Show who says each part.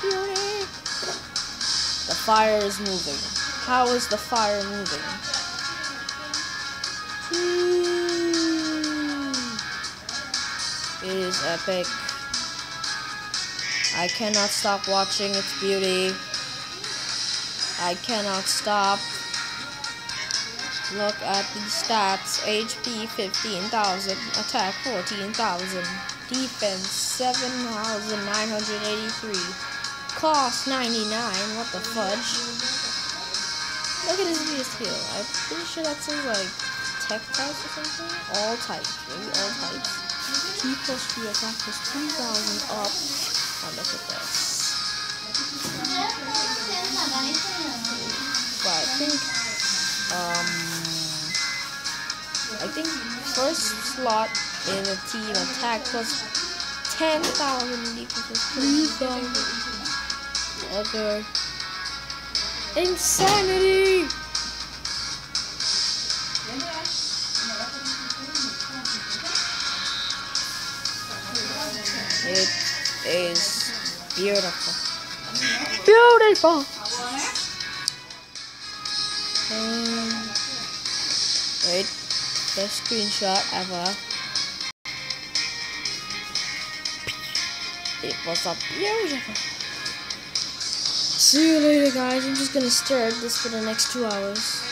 Speaker 1: beauty. The fire is moving. How is the fire moving? It is epic. I cannot stop watching its beauty. I cannot stop. Look at these stats. HP 15,000, attack 14,000, defense 7,983, cost 99. What the fudge? Look at his biggest heal. I'm pretty sure that says like tech types or something. All types, maybe all types. T plus 3 attack plus 2,000 up. Oh, look at this. But I think first slot in the team attack plus 10,000, defense plus 3,000. Okay. Insanity! It is beautiful. Beautiful! Wait, best screenshot ever. It was a beautiful. See you later, guys. I'm just gonna stare at this for the next 2 hours.